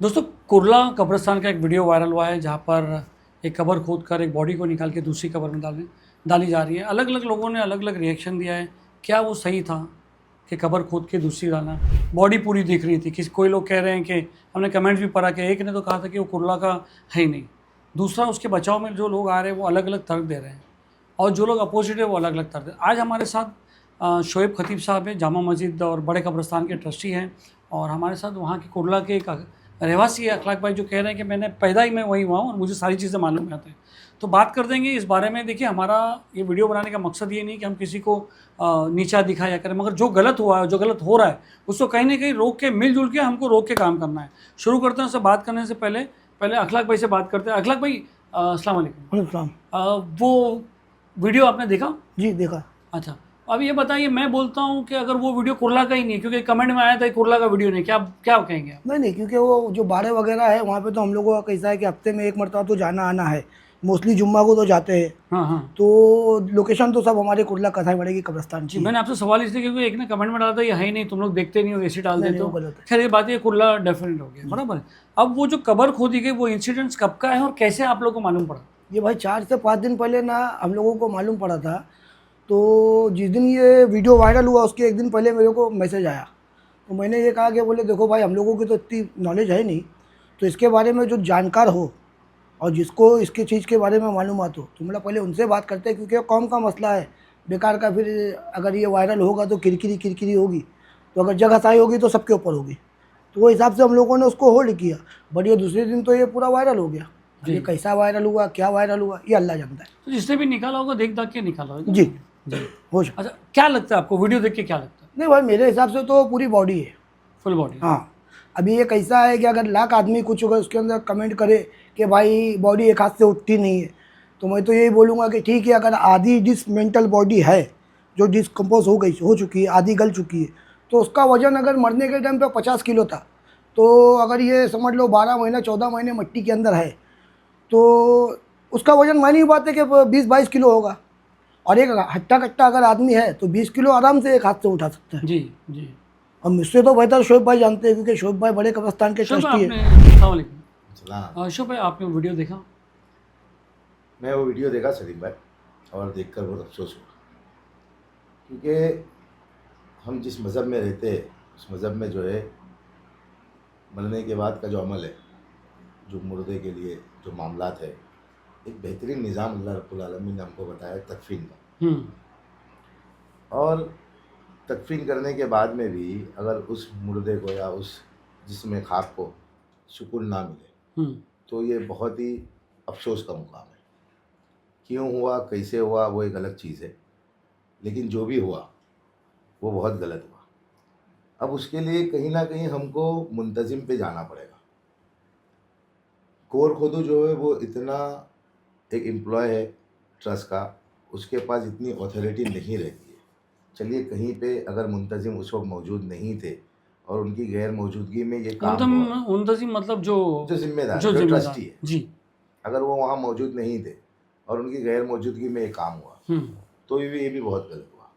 दोस्तों कुर्ला कब्रिस्तान का एक वीडियो वायरल हुआ है जहाँ पर एक कब्र खोद कर एक बॉडी को निकाल के दूसरी कब्र में डाली जा रही है। अलग अलग लोगों ने अलग अलग रिएक्शन दिया है। क्या वो सही था कि कब्र खोद के दूसरी डालना? बॉडी पूरी दिख रही थी। कोई लोग कह रहे हैं कि हमने कमेंट्स भी पढ़ा कि एक ने तो कहा था कि वो कुर्ला का है ही नहीं, दूसरा उसके बचाव में जो लोग आ रहे हैं वो अलग अलग तर्क दे रहे हैं और जो लोग अपोजिट है वो अलग अलग तर्क दे। आज हमारे साथ शोएब खतीब साहब हैं, जामा मस्जिद और बड़े कब्रिस्तान के ट्रस्टी हैं, और हमारे साथ वहाँ के कुर्ला के एक रहवासी है अखलाक भाई, जो कह रहे हैं कि मैंने पैदा ही मैं वहीं हुआ हूँ और मुझे सारी चीज़ें मालूम रहती हैं। तो बात कर देंगे इस बारे में। देखिए, हमारा ये वीडियो बनाने का मकसद ये नहीं कि हम किसी को नीचा दिखाया करें, मगर जो गलत हुआ है, जो गलत हो रहा है, उसको कहीं ना कहीं रोक के, मिलजुल के हमको रोक के काम करना है। शुरू करते हैं उससे बात करने से पहले अखलाक भाई से बात करते हैं। अखलाक भाई, अस्सलाम वालेकुम। वो वीडियो आपने देखा? जी देखा। अच्छा, अब ये बताइए, मैं बोलता हूँ कि अगर वो वीडियो कुर्ला का ही नहीं है, क्योंकि कमेंट में आया था कुर्ला का वीडियो नहीं, क्या क्या कहेंगे आप? नहीं, क्योंकि वो जो बाड़े वगैरह है वहाँ पे तो हम लोगों का कैसा है कि हफ्ते में एक मरतबा तो जाना आना है, मोस्टली जुम्मा को तो जाते हैं। हाँ हाँ तो लोकेशन तो सब हमारे कुर्ला कसाई वाड़े की कब्रिस्तान जी। की। मैंने आपसे सवाल इसलिए क्योंकि एक ने कमेंट में डाला था ये है ही नहीं, तुम लोग देखते नहीं हो, ऐसे डाल नहीं, देते वो हो। गलत है। खैर ये बात, ये कुर्ला डेफिनेट हो गया, बराबर है। अब वो जो कब्र खोदी गई, वो इंसिडेंट्स कब का है और कैसे आप लोगों को मालूम पड़ा? ये भाई 4 से 5 दिन पहले ना हम लोगों को मालूम पड़ा था। तो जिस दिन ये वीडियो वायरल हुआ उसके एक दिन पहले मेरे को मैसेज आया। तो मैंने ये कहा कि बोले देखो भाई, हम लोगों की तो इतनी नॉलेज है नहीं, तो इसके बारे में जो जानकार हो और जिसको इसकी चीज़ के बारे में मालूमात हो तो मतलब पहले उनसे बात करते हैं, क्योंकि कौम का मसला है बेकार का। फिर अगर ये वायरल होगा तो किरकिरी होगी, तो अगर जगह साई होगी तो सबके ऊपर होगी। तो वो हिसाब से हम लोगों ने उसको होल्ड किया। बट ये दूसरे दिन तो ये पूरा वायरल हो गया। ये कैसा वायरल हुआ, क्या वायरल हुआ, ये अल्लाह जानता है। तो जिसने भी निकाला होगा देख दाख के निकाला होगा। जी जी। हो सकता। अच्छा, क्या लगता है आपको वीडियो देख के, क्या लगता है? नहीं भाई, मेरे हिसाब से तो पूरी बॉडी है, फुल बॉडी? हाँ। अभी ये कैसा है कि अगर लाख आदमी कुछ होगा उसके अंदर कमेंट करे कि भाई बॉडी एक हाथ से उठती नहीं है, तो मैं तो यही बोलूँगा कि ठीक है, अगर आधी डिसमेंटल बॉडी है जो डिस्कम्पोज हो चुकी है, आधी गल चुकी है, तो उसका वजन अगर मरने के टाइम पे 50 किलो था, तो अगर ये समझ लो 12 महीने 14 महीने मिट्टी के अंदर है, तो उसका वजन मानी बात है कि 20-22 किलो होगा। और एक हट्टा कट्टा अगर आदमी है तो 20 किलो आराम से एक हाथ से उठा सकता है। जी जी। और मुझसे तो बेहतर शोएब भाई जानते हैं, क्योंकि शोएब भाई बड़े कब्रिस्तान के शोएब ट्रस्टी आपने, है। अस्सलाम वालेकुम। शोएब भाई, आपने वीडियो देखा? मैं वो वीडियो देखा सलीम भाई, और देखकर बहुत अफसोस हुआ, क्योंकि हम जिस मज़हब में रहते हैं उस मज़हब में जो है मरने के बाद का जो अमल है, जो मुर्दे के लिए जो मामलात है, एक बेहतरीन निज़ाम अल्लाह रब्बुल आलमीन ने हमको बताया तकफीन का। और तकफीन करने के बाद में भी अगर उस मुर्दे को या उस जिस्म खाक को सुकून ना मिले तो ये बहुत ही अफसोस का मुकाम है। क्यों हुआ, कैसे हुआ, वो एक अलग चीज़ है, लेकिन जो भी हुआ वो बहुत गलत हुआ। अब उसके लिए कहीं ना कहीं हमको मुंतजिम पे जाना पड़ेगा। कोर खोदू जो है वो इतना एक एम्प्लॉय है ट्रस्ट का, उसके पास इतनी अथॉरिटी नहीं रहती है। चलिए कहीं पे अगर मुंतजिम उस वक्त मौजूद नहीं थे और उनकी गैर मौजूदगी में ये काम हुआ, मुंतजिम मतलब जो जिम्मेदार, जो ट्रस्टी है जी, अगर वो वहाँ मौजूद नहीं थे और उनकी गैर मौजूदगी में ये काम हुआ तो ये भी बहुत गलत हुआ।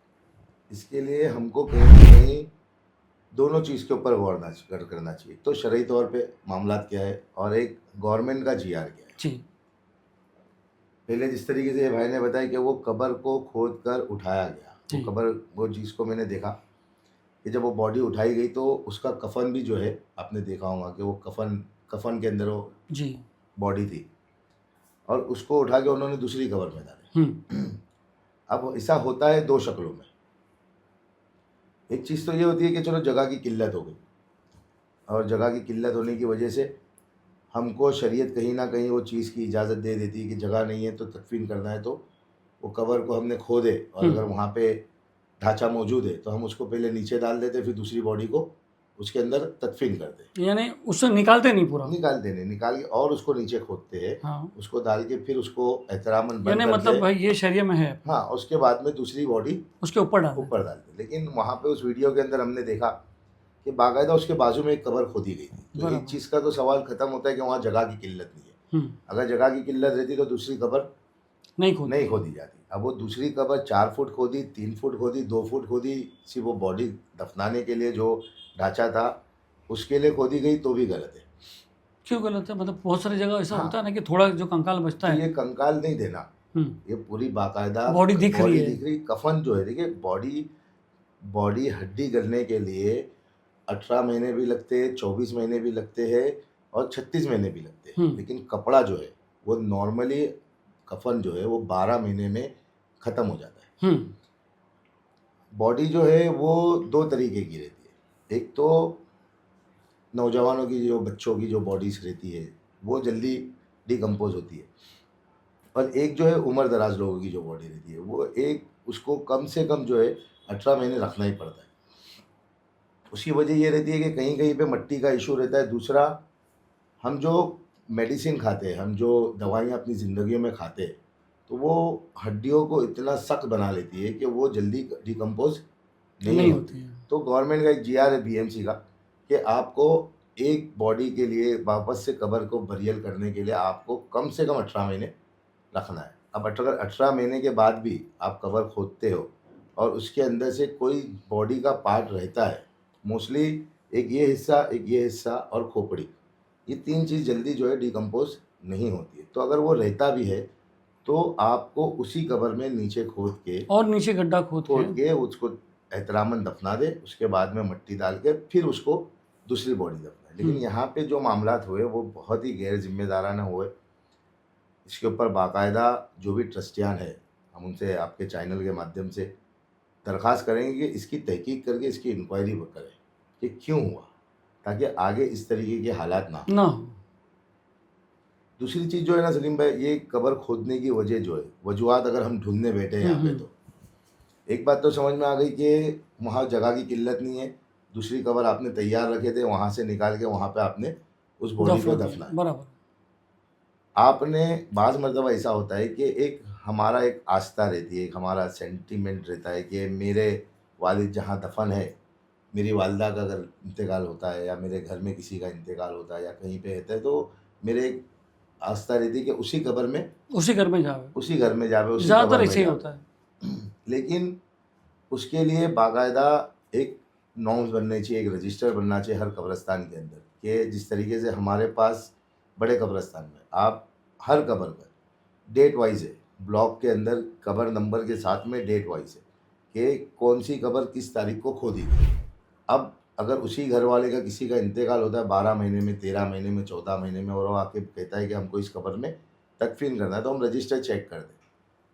इसके लिए हमको कहीं ना कहीं दोनों चीज़ के ऊपर गौर करना चाहिए। तो शरई तौर पे मामलात क्या है और एक गवर्नमेंट का जीआर क्या है जी। पहले जिस तरीके से भाई ने बताया कि वो कब्र को खोद कर उठाया गया, वो कब्र, वो चीज़ को मैंने देखा कि जब वो बॉडी उठाई गई तो उसका कफन भी जो है आपने देखा होगा कि वो कफन के अंदर वो जी बॉडी थी, और उसको उठा के उन्होंने दूसरी कब्र में डाले। अब ऐसा होता है दो शक्लों में। एक चीज़ तो ये होती है कि चलो जगह की किल्लत हो गई, और जगह की किल्लत होने की वजह से हमको शरीयत कहीं ना कहीं वो चीज़ की इजाज़त दे देती है कि जगह नहीं है तो तकफीन करना है, तो वो कब्र को हमने खोदे और अगर वहाँ पे ढांचा मौजूद है तो हम उसको पहले नीचे डाल देते, फिर दूसरी बॉडी को उसके अंदर तकफीन करते, यानी उससे निकालते नहीं, पूरा निकालते नहीं, निकाल के और उसको नीचे खोदते हैं। हाँ। उसको डाल के फिर उसको एहतरामन यानी मतलब भाई ये शरिया में है। हाँ, उसके बाद में दूसरी बॉडी उसके ऊपर डालते। लेकिन वहाँ पे उस वीडियो के अंदर हमने देखा कि बाकायदा उसके बाजू में एक कब्र खोदी गई थी। तो एक चीज़ का तो सवाल खत्म होता है कि वहाँ जगह की किल्लत नहीं है। अगर जगह की किल्लत रहती तो दूसरी कब्र नहीं खोदी जाती। अब वो दूसरी कब्र 4 फुट खोदी, 3 फुट खोदी, 2 फुट खोदी, सिर्फ वो बॉडी दफनाने के लिए जो ढांचा था उसके लिए खोदी गई तो भी गलत है। क्यों गलत है? मतलब बहुत सारी जगह ऐसा हाँ। होता है ना कि थोड़ा जो कंकाल बचता तो है। ये कंकाल नहीं देना, ये पूरी बाकायदा बॉडी दिख रही है। दिख रही। कफन जो है, देखिए बॉडी हड्डी गलने के लिए 18 महीने भी लगते हैं, 24 महीने भी लगते हैं और 36 महीने भी लगते हैं। लेकिन कपड़ा जो है वो नॉर्मली, कफन जो है वो 12 महीने में ख़त्म हो जाता है। बॉडी जो है वो 2 तरीके की रहती है। एक तो नौजवानों की, जो बच्चों की जो बॉडीज रहती है वो जल्दी डिकम्पोज होती है, और एक जो है उम्र दराज लोगों की जो बॉडी रहती है वो एक, उसको कम से कम जो है 18 महीने रखना ही पड़ता है। उसकी वजह ये रहती है कि कहीं कहीं पे मट्टी का इशू रहता है। दूसरा, हम जो मेडिसिन खाते हैं, हम जो दवाइयाँ अपनी ज़िंदगियों में खाते हैं, तो वो हड्डियों को इतना सख्त बना लेती है कि वो जल्दी डिकम्पोज नहीं होती है। तो गवर्नमेंट का एक GR है BMC का कि आपको एक बॉडी के लिए वापस से कबर को बरियल करने के लिए आपको कम से कम 18 महीने रखना है। अब अगर 18 महीने के बाद भी आप कबर खोदते हो और उसके अंदर से कोई बॉडी का पार्ट रहता है, मोस्टली एक ये हिस्सा और खोपड़ी, ये 3 चीज़ जल्दी जो है डिकम्पोज नहीं होती है। तो अगर वो रहता भी है तो आपको उसी कबर में नीचे खोद के और नीचे गड्ढा खोद के उसको एहतरामन दफना दे, उसके बाद में मट्टी डाल के फिर उसको दूसरी बॉडी दफनाए। लेकिन यहाँ पे जो मामलात हुए वो बहुत ही गैर जिम्मेदाराना हुए। इसके ऊपर बाकायदा जो भी ट्रस्टियान है, हम उनसे आपके चैनल के माध्यम से दरख्वास्त करेंगे कि इसकी तहकीक करके इसकी इंक्वायरी करें कि क्यों हुआ, ताकि आगे इस तरीके के हालात ना हो। दूसरी चीज़ जो है ना सलीम भाई, ये कबर खोदने की वजह जो है, वजूहत अगर हम ढूंढने बैठे हैं यहाँ पे, तो एक बात तो समझ में आ गई कि वहाँ जगह की किल्लत नहीं है। दूसरी कबर आपने तैयार रखे थे, वहाँ से निकाल के वहाँ पे आपने उस बॉडी को दफना है। बराबर। आपने बाज़ मरतबा ऐसा होता है कि एक हमारा एक आस्था रहती है, एक हमारा सेंटीमेंट रहता है कि मेरे वालिद जहाँ दफन है, मेरी वालदा का अगर इंतकाल होता है या मेरे घर में किसी का इंतकाल होता है या कहीं पे रहता है, तो मेरे एक आस्था रहती है कि उसी घर में जावे। ज़्यादातर ऐसे ही होता है। लेकिन उसके लिए बाकायदा एक नॉर्म्स बनने चाहिए, एक रजिस्टर बनना चाहिए हर कब्रिस्तान के अंदर, कि जिस तरीके से हमारे पास बड़े कब्रिस्तान में आप हर कबर पर डेट वाइज है, ब्लॉक के अंदर कबर नंबर के साथ में डेट वाइज है कि कौन सी कबर किस तारीख को खोदी गई। अब अगर उसी घर वाले का किसी का इंतकाल होता है 12 महीने में, 13 महीने में, 14 महीने में, और वो आके कहता है कि हमको इस कबर में तकफीन करना है, तो हम रजिस्टर चेक कर दें।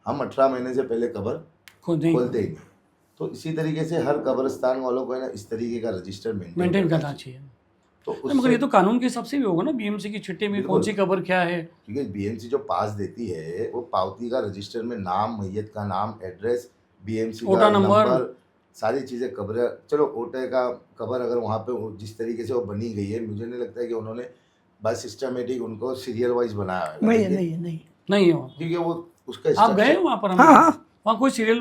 हम 18 महीने से पहले कबर खोलते ही नहीं। तो इसी तरीके से हर कब्रिस्तान वालों को है ना इस तरीके का रजिस्टर मेंटेन करना चाहिए। तो मगर ये तो कानून के हिसाब से भी होगा ना, BMC की चिट्ठी में कौन सी कबर क्या है, क्योंकि BMC जो पास देती है वो पावती का रजिस्टर में नाम, मैयत का नाम, एड्रेस, BMC का नंबर, सारी चीज़ें। कब्र, चलो ओटे का कबर अगर वहाँ पे जिस तरीके से वो बनी गई है, मुझे नहीं लगता है कि उन्होंने बस सिस्टमेटिक उनको सीरियल वाइज बनाया है। नहीं है, क्योंकि वो उसका आप गए वहाँ पर? हाँ, वहाँ कोई सीरियल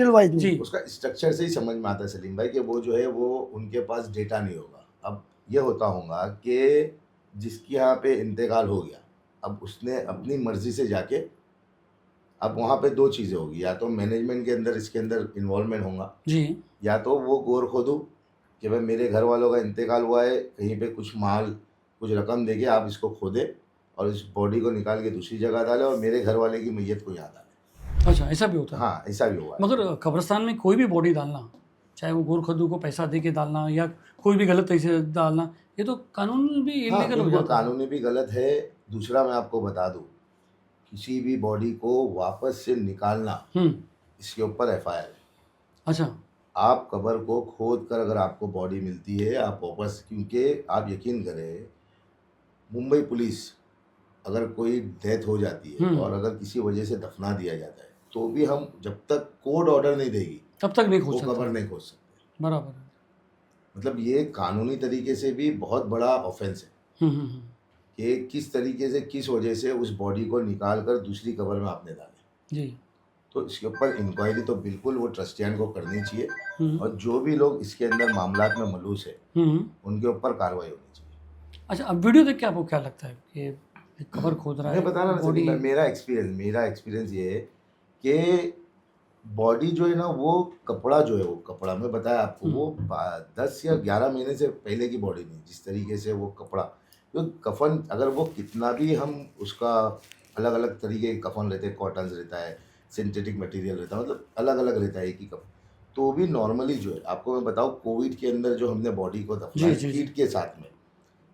वाइज नहीं। उसका स्ट्रक्चर से ही समझ में आता है सलीम भाई कि वो जो है वो उनके पास डेटा नहीं होगा। अब ये होता होगा कि जिसके यहाँ पे इंतकाल हो गया, अब उसने अपनी मर्जी से जाके, अब वहाँ पे 2 चीज़ें होगी, या तो मैनेजमेंट के अंदर इसके अंदर इन्वॉल्वमेंट होगा जी, या तो वो गौर खोदू कि भाई मेरे घर वालों का इंतकाल हुआ है, कहीं पे कुछ माल, कुछ रकम देके आप इसको खोदे और इस बॉडी को निकाल के दूसरी जगह डाले और मेरे घर वाले की मैयत को यहाँ डाले। अच्छा, ऐसा भी होता है? हाँ, ऐसा भी हुआ। मगर कब्रिस्तान में कोई भी बॉडी डालना, चाहे वो गोरखदू को पैसा दे के डालना या कोई भी गलत तरीके से डालना, ये तो कानून भी इलीगल हो जाता है। कानूनी भी गलत है। दूसरा मैं आपको बता दूं, किसी भी बॉडी को वापस से निकालना, इसके ऊपर FIR है। अच्छा, आप कबर को खोद कर अगर आपको बॉडी मिलती है, आप वापस, क्योंकि आप यकीन करें, मुंबई पुलिस अगर कोई डेथ हो जाती है और अगर किसी वजह से दफना दिया जाता है, तो भी हम जब तक कोर्ट ऑर्डर नहीं देगी तब तक नहीं खोद सकते, कबर नहीं खोद सकते। बराबर है। मतलब ये कानूनी तरीके से भी बहुत बड़ा ऑफेंस है कि किस तरीके से, किस वजह से उस बॉडी को निकाल कर दूसरी कबर में आपने डाले जी। तो इसके ऊपर इंक्वायरी तो बिल्कुल वो ट्रस्टियान को करनी चाहिए, और जो भी लोग इसके अंदर मामलात में मलूस है उनके ऊपर कार्रवाई होनी चाहिए। अच्छा, अब वीडियो देख के आपको क्या लगता है कि कबर खोद रहा है? मैं बता रहा हूँ, मेरा एक्सपीरियंस ये है कि बॉडी जो है ना, वो कपड़ा जो है, वो कपड़ा मैं बताया आपको, वो 10 या 11 महीने से पहले की बॉडी नहीं, जिस तरीके से वो कपड़ा, तो कफन अगर वो कितना भी हम उसका अलग अलग तरीके के कफन रहते हैं, कॉटन्स रहता है, सिंथेटिक मटेरियल रहता है, मतलब अलग अलग रहता है एक ही कफन, तो भी नॉर्मली जो है आपको मैं बताऊँ, कोविड के अंदर जो हमने बॉडी को दफनाया जी, जी, जी। कीट के साथ में,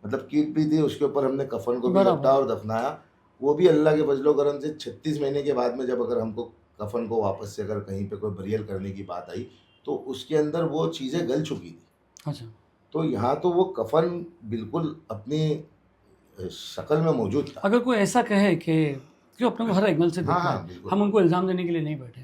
मतलब कीट भी थी उसके ऊपर हमने कफन को भी बराबर। लपटा और दफनाया, वो भी अल्लाह के फजलो करम से 36 महीने के बाद में जब अगर हमको कफन को वापस से अगर कहीं पे कोई बरियल करने की बात आई तो उसके अंदर वो चीज़ें गल चुकी थी। अच्छा, तो यहाँ तो वो कफन बिल्कुल अपनी शक्ल में मौजूद था। अगर कोई ऐसा कहे कि क्यों अपने को हर एंगल से हाँ देखना हाँ है, बिल्कुल। हम उनको इल्ज़ाम देने के लिए नहीं बैठे।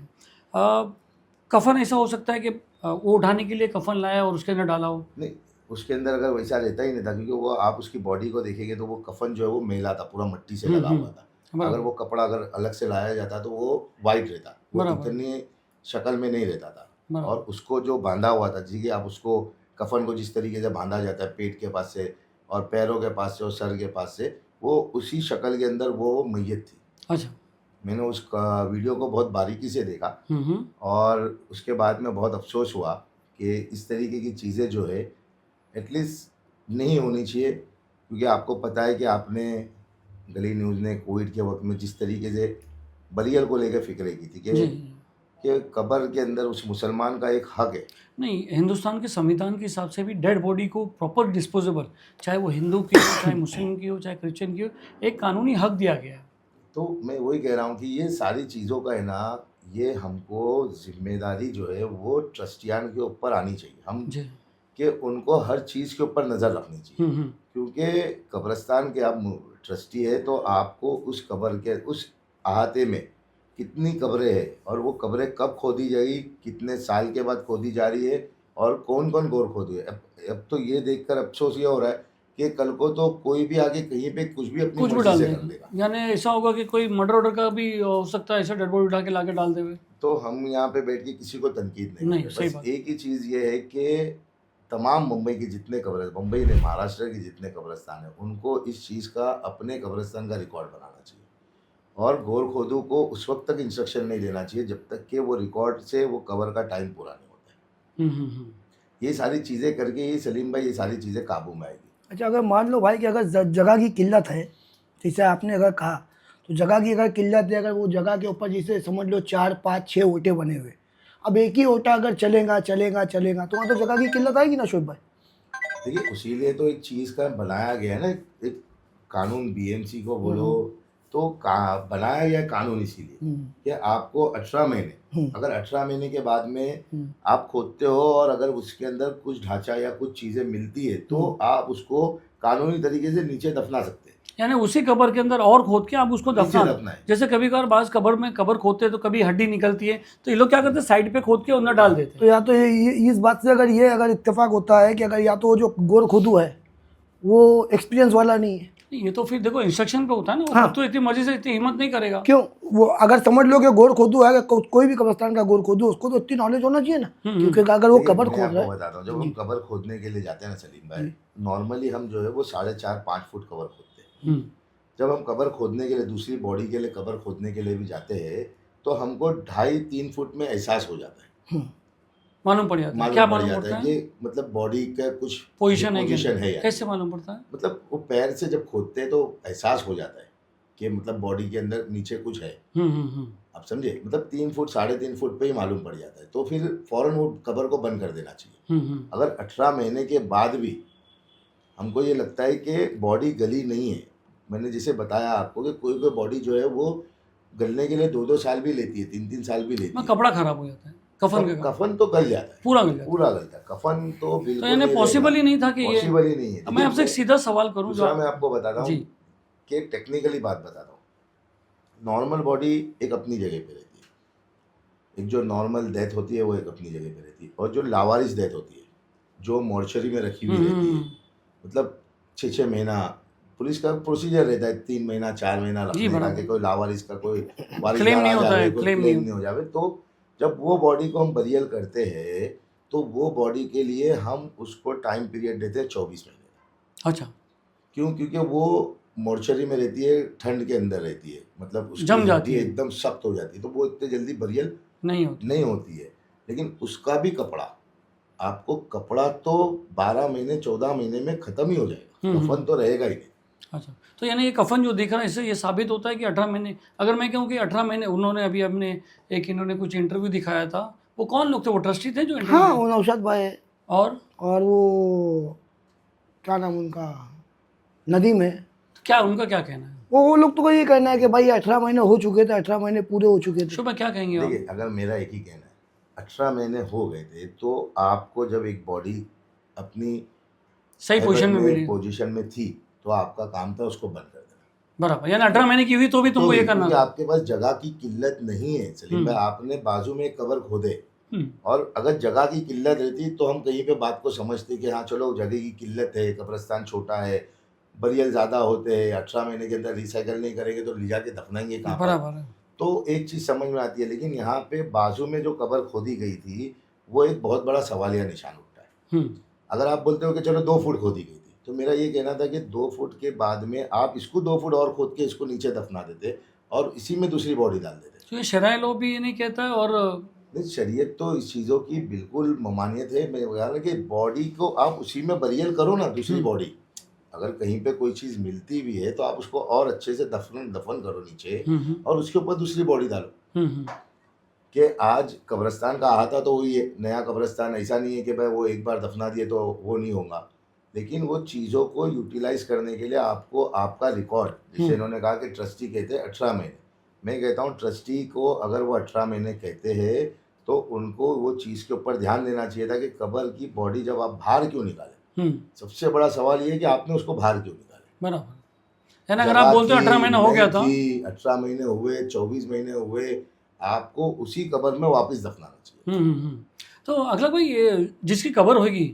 कफ़न ऐसा हो सकता है कि वो उठाने के लिए कफ़न लाया और उसके अंदर डाला हो। नहीं, उसके अंदर अगर वैसा रहता ही नहीं था, क्योंकि वो आप उसकी बॉडी को देखेंगे तो वो कफन जो है वो मेला था, पूरा मिट्टी से लगा हुआ था। बराबर। अगर वो कपड़ा अगर अलग से लाया जाता तो वो वाइट रहता, वो बराबर। इतनी शक्ल में नहीं रहता था। बराबर। और उसको जो बांधा हुआ था, जी कि आप उसको कफन को जिस तरीके से बांधा जाता है पेट के पास से और पैरों के पास से और सर के पास से, वो उसी शक्ल के अंदर वो मैयत थी। अच्छा। मैंने उस वीडियो को बहुत बारीकी से देखा हम्म। और उसके बाद में बहुत अफसोस हुआ कि इस तरीके की चीज़ें जो है एटलीस्ट नहीं होनी चाहिए, क्योंकि आपको पता है कि आपने गली न्यूज़ ने कोविड के वक्त में जिस तरीके से बरियल को लेकर फिक्र की थी जी। कि कब्र के अंदर उस मुसलमान का एक हक है। नहीं, हिंदुस्तान के संविधान के हिसाब से भी डेड बॉडी को प्रॉपर डिस्पोजेबल, चाहे वो हिंदू की हो, चाहे मुस्लिम की हो, चाहे क्रिश्चियन की हो, एक कानूनी हक दिया गया है। तो मैं वही कह रहा हूँ कि ये सारी चीज़ों का है ना, ये हमको जिम्मेदारी जो है वो ट्रस्टियान के ऊपर आनी चाहिए, हम जी। कि उनको हर चीज़ के ऊपर नज़र रखनी चाहिए। हम्म। क्योंकि कब्रिस्तान के आप ट्रस्टी है तो आपको उस कब्र के उस अहाते में कितनी कब्रें हैं और वो कब्रें कब खोदी जाएगी, कितने साल के बाद खोदी जा रही है और कौन कौन गोर खोदी है। अब तो ये देखकर अफसोस ये हो रहा है कि कल को तो कोई भी आगे कहीं पे कुछ भी अपनी कुछ भी मर्जी डाल से कर देगा, लेगा। यानी ऐसा होगा कि कोई मर्डर ऑर्डर का भी हो सकता है, ऐसा डेड बॉडी उठा के लाके डाल देवे। तो हम यहाँ पे बैठ के किसी को तनकीद नहीं नहीं, कर रहे। सही बस बात। एक ही चीज़ ये है कि तमाम मुंबई के जितने कब्र मुंबई ने महाराष्ट्र के जितने कब्रिस्तान हैं उनको इस चीज़ का अपने कब्रिस्तान का रिकॉर्ड बनाना चाहिए और गोर खोदू को उस वक्त तक इंस्ट्रक्शन नहीं देना चाहिए जब तक कि वो रिकॉर्ड से वो कब्र का टाइम पूरा नहीं होता है। हम्म। ये सारी चीज़ें करके ये सलीम भाई ये सारी चीज़ें काबू में आएगी। अच्छा, अगर मान लो भाई कि अगर जगह की किल्लत है, जैसे आपने अगर कहा, तो जगह की अगर किल्लत है, अगर वो जगह के ऊपर जैसे समझ लो 4 5 6 ओटे बने हुए, अब एक ही ओटा अगर चलेगा तो वहाँ तो जगह की किल्लत आएगी ना शोभ भाई। देखिए उसीलिए तो एक चीज़ का बनाया गया है ना, एक कानून बीएमसी को बोलो तो बनाया गया कानून इसीलिए कि आपको 18 महीने अगर 18 महीने के बाद में आप खोदते हो और अगर उसके अंदर कुछ ढांचा या कुछ चीज़ें मिलती है तो आप उसको कानूनी तरीके से नीचे दफना सकते हैं, यानी उसी कब्र के अंदर और खोद के आप उसको नीचे दफना। दफनाएं। जैसे कभी कभार बाज कब्र खोदते हैं तो कभी हड्डी निकलती है, तो ये लोग क्या करते हैं, साइड पे खोद के अंदर डाल देते तो या तो ये इस बात से अगर इत्तेफाक होता है कि अगर या तो वो जो गोर खोदू है वो एक्सपीरियंस वाला नहीं है, हैं। ये तो फिर देखो इंस्ट्रक्शन पे होता है ना, वो हाँ। खुद तो इतनी मर्जी से इतनी हिम्मत नहीं करेगा। क्यों, वो अगर समझ लो कि गोर खोदू है, कोई भी कब्रिस्तान का गोर खोदू, उसको तो इतनी नॉलेज होना चाहिए ना, क्योंकि अगर वो देखिए, कब्र मैं खोद रहा आपको है। बताता हूँ, जब हम कब्र खोदने के लिए जाते हैं ना सलीम भाई, नॉर्मली हम जो है वो 4.5 5 फुट कब्र खोदते हैं। जब हम कब्र खोदने के लिए दूसरी बॉडी के लिए कब्र खोदने के लिए भी जाते हैं तो हमको 2.5 3 फुट में एहसास हो जाता है, मालूम पड़ जाता है। क्या मालूम पड़ता है? कि मतलब बॉडी का कुछ पोजीशन है पोजीशन है क्या? या कैसे मालूम पड़ता है? मतलब वो पैर से जब खोदते हैं तो एहसास हो जाता है कि मतलब बॉडी के अंदर नीचे कुछ है। आप समझे, मतलब 3 फुट 3.5 फुट पे ही मालूम पड़ जाता है, तो फिर फौरन वो कब्र को बंद कर देना चाहिए। अगर 18 महीने के बाद भी हमको ये लगता है कि बॉडी गली नहीं है, मैंने जैसे बताया आपको कि कोई कोई बॉडी जो है वो गलने के लिए 2 साल भी लेती है, 3 साल भी लेती है। कपड़ा खराब हो जाता है, कफन तो गल जाता है, पूरा गल जाता है। पूरा गलता है कफन तो बिल्कुल तो यानी पॉसिबल ही नहीं था कि ये, पॉसिबल ही नहीं है। अब मैं आपसे एक सीधा सवाल करूं दूसरा मैं आपको बताता हूँ जी। कि टेक्निकली बात बताता हूँ, नॉर्मल बॉडी एक अपनी जगह पे रहती है, एक जो नॉर्मल डेथ होती है वो एक अपनी जगह पे रहती है, और जो लावारिस डेथ होती है जो मॉर्चरी में रखी हुई रहती है, मतलब 6 महीना पुलिस का प्रोसीजर रहता है, 3 महीना 4 महीना रखने का कि कोई लावारिस का कोई क्लेम नहीं होता है, क्लेम नहीं हो जावे। तो जब वो बॉडी को हम बरियल करते हैं तो वो बॉडी के लिए हम उसको टाइम पीरियड देते हैं 24 महीने। अच्छा, क्यों? क्योंकि वो मॉर्चरी में रहती है, ठंड के अंदर रहती है, मतलब उसकी जम जाती है, एकदम सख्त हो जाती है, तो वो इतने जल्दी बरियल नहीं होती है। लेकिन उसका भी कपड़ा, आपको कपड़ा तो 12 महीने 14 महीने में ख़त्म ही हो जाएगा, कफन तो रहेगा ही नहीं। अच्छा, तो यानी ये कफन जो दिख रहा है इससे ये साबित होता है कि 18 महीने, अगर मैं कहूँ कि 18 महीने, उन्होंने अभी अपने एक इन्होंने कुछ इंटरव्यू दिखाया था, वो कौन लोग थे, वो ट्रस्टी थे जो हाँ, इंटरव्यू? वो नौशाद भाई है, और और वो क्या नाम उनका, नदीम है। क्या उनका क्या कहना है? वो लोग तो ये कहना है कि भाई 18 महीने हो चुके थे, 18 महीने पूरे हो चुके थे। शुभ, क्या कहेंगे आप? देखिए, अगर मेरा एक ही कहना है, 18 महीने हो गए थे तो आपको जब एक बॉडी अपनी सही पोजीशन में मिली, पोजीशन में थी तो आपका काम था उसको बंद कर देना। बराबर, यानी 18 महीने की हुई तो भी तुमको ये करना क्योंकि था। आपके पास जगह की किल्लत नहीं है सलीम भाई, आपने बाजू में एक कबर खोदे, हम्म, और अगर जगह की किल्लत रहती तो हम कहीं पे बात को समझते कि हाँ चलो जगह की किल्लत है, कब्रिस्तान छोटा है, बरियल ज़्यादा होते हैं, 18 महीने के अंदर रिसाइकल नहीं करेंगे तो ले जाके दफनाएंगे कहाँ पर, बराबर है। तो एक चीज़ समझ में आती है। लेकिन यहाँ पे बाजू में जो कबर खोदी गई थी वो एक बहुत बड़ा सवालिया निशान उठता है। हम्म, अगर आप बोलते हो कि चलो 2 फुट खोदी गई थी, तो मेरा ये कहना था कि 2 फुट के बाद में आप इसको 2 फुट और खोद के इसको नीचे दफना देते और इसी में दूसरी बॉडी डाल देते। तो ये शराय लो भी ये नहीं कहता है, और नहीं, शरीयत तो इस चीज़ों की बिल्कुल ममानियत है। मैं बता रहा कि बॉडी को आप उसी में बरियल करो ना, दूसरी बॉडी अगर कहीं पे कोई चीज़ मिलती भी है तो आप उसको और अच्छे से दफन करो नीचे, और उसके ऊपर दूसरी बॉडी डालो। हम्म, कि आज कब्रिस्तान का अहाता तो वही है, नया कब्रिस्तान ऐसा नहीं है कि भाई वो एक बार दफना दिए तो वो नहीं होगा, लेकिन वो चीज़ों को यूटिलाइज करने के लिए आपको आपका रिकॉर्ड, जैसे इन्होंने कहा कि ट्रस्टी कहते हैं 18 महीने, मैं कहता हूँ ट्रस्टी को अगर वो 18 महीने कहते हैं तो उनको वो चीज़ के ऊपर ध्यान देना चाहिए था कि कब्र की बॉडी जब आप बाहर क्यों निकाले। सबसे बड़ा सवाल ये है कि आपने उसको बाहर क्यों निकाले। बराबर, यानी अगर आप बोलते हो 18 महीने हो गया था, 18 महीने हुए, 24 महीने हुए, आपको उसी कब्र में वापस दफनाना चाहिए। तो अगला भाई, ये जिसकी कबर होगी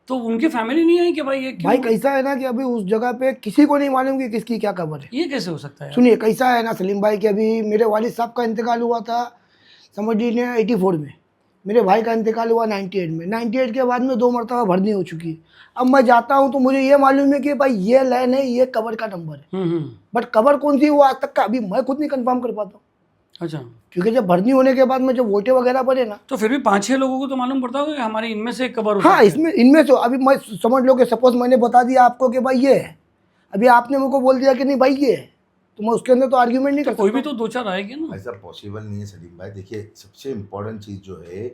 तो उनकी फैमिली नहीं आई कि भाई ये क्यों? भाई कैसा है ना कि अभी उस जगह पे किसी को नहीं मालूम कि किसकी क्या कबर है। ये कैसे हो सकता है यार? सुनिए कैसा है ना सलीम भाई कि अभी मेरे वालिद साहब का इंतकाल हुआ था, समझ लीजिए 84 में, मेरे भाई का इंतकाल हुआ 98 में, 98 के बाद में 2 मरतबा भरनी हो चुकी है। अब मैं जाता हूँ तो मुझे ये मालूम है कि भाई ये लाइन है, ये कबर का नंबर है, बट कबर कौन सी वो आज तक का अभी मैं खुद नहीं कंफर्म कर पाता हूँ। अच्छा, क्योंकि जब भरनी होने के बाद में जब वोटे वगैरह बने ना, तो फिर भी 5-6 लोगों को तो मालूम पड़ता होगा कि हमारे इनमें से एक कबर हो हाँ सकती है। इसमें इनमें से अभी मैं समझ लो कि सपोज मैंने बता दिया आपको कि भाई ये है, अभी आपने मेरे को बोल दिया कि नहीं भाई ये है, तो मैं उसके अंदर तो आर्ग्यूमेंट नहीं तो कर कोई सकता। भी तो 2-4 आएगी ना। ऐसा पॉसिबल नहीं है सलीम भाई। देखिए, सबसे इम्पोर्टेंट चीज़ जो है,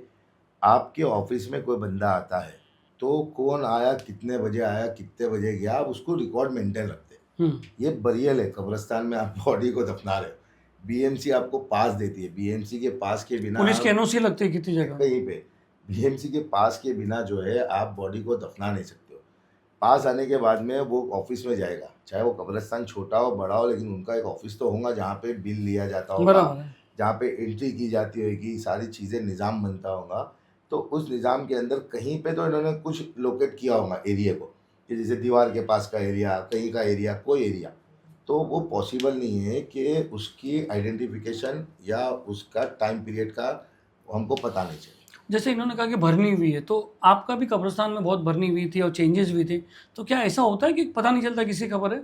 आपके ऑफिस में कोई बंदा आता है तो कौन आया, कितने बजे आया, कितने बजे गया, आप उसको रिकॉर्ड मेंटेन रखते हैं। ये बरियल है, कब्रिस्तान में आप बॉडी को दफना रहे हो, बीएमसी आपको पास देती है, बीएमसी के पास के बिना पुलिस की एनओसी लगती है कितनी जगह। कहीं पे बीएमसी के पास के बिना जो है आप बॉडी को दफना नहीं सकते हो। पास आने के बाद में वो ऑफिस में जाएगा, चाहे वो कब्रिस्तान छोटा हो बड़ा हो, लेकिन उनका एक ऑफिस तो होगा जहाँ पे बिल लिया जाता होगा, बराबर है। जहाँ पे एंट्री की जाती होगी, सारी चीज़ें निज़ाम बनता होगा। तो उस निज़ाम के अंदर कहीं पे तो इन्होंने कुछ लोकेट किया होगा एरिया को, कि जैसे दीवार के पास का एरिया, कहीं का एरिया, कोई एरिया, तो वो पॉसिबल नहीं है कि उसकी आइडेंटिफिकेशन या उसका टाइम पीरियड का हमको पता नहीं चले। जैसे इन्होंने कहा कि भरनी हुई है, तो आपका भी कब्रिस्तान में बहुत भरनी हुई थी और चेंजेस हुए थे, तो क्या ऐसा होता है कि पता नहीं चलता किसी कबर है?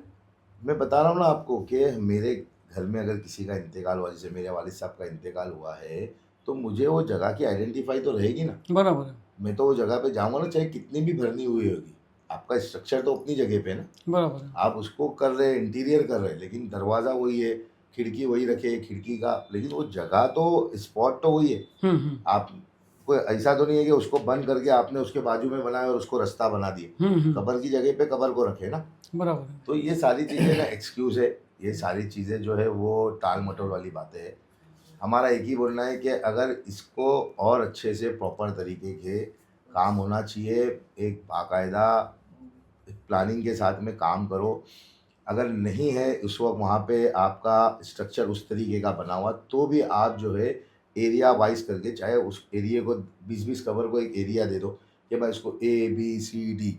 मैं बता रहा हूँ ना आपको कि मेरे घर में अगर किसी का इंतकाल हुआ, जैसे मेरे वालिद साहब का इंतकाल हुआ है, तो मुझे वो जगह की आइडेंटिफाई तो रहेगी ना। बराबर है, मैं तो वो जगह पे जाऊँगा ना, चाहे कितनी भी भरनी हुई होगी, आपका स्ट्रक्चर तो अपनी जगह पे है ना, बराबर है। आप उसको कर रहे हैं, इंटीरियर कर रहे हैं, लेकिन दरवाज़ा वही है, खिड़की वही रखे, खिड़की का, लेकिन वो जगह तो, स्पॉट तो वही है। आप कोई ऐसा तो नहीं है कि उसको बंद करके आपने उसके बाजू में बनाया और उसको रास्ता बना दिए। कबर की जगह पे कबर को रखे ना। बराबर है। तो ये सारी चीज़ें ना एक्सक्यूज़ है, ये सारी चीज़ें जो है वो टाल मटोल वाली बातें हैं। हमारा एक ही बोलना है कि अगर इसको और अच्छे से प्रॉपर तरीके के काम होना चाहिए, एक बाकायदा प्लानिंग के साथ में काम करो। अगर नहीं है उस वक्त वहाँ पे आपका स्ट्रक्चर उस तरीके का बना हुआ, तो भी आप जो है एरिया वाइज करके, चाहे उस एरिया को 20-20 कबर को एक एरिया दे दो कि भाई इसको ABCD,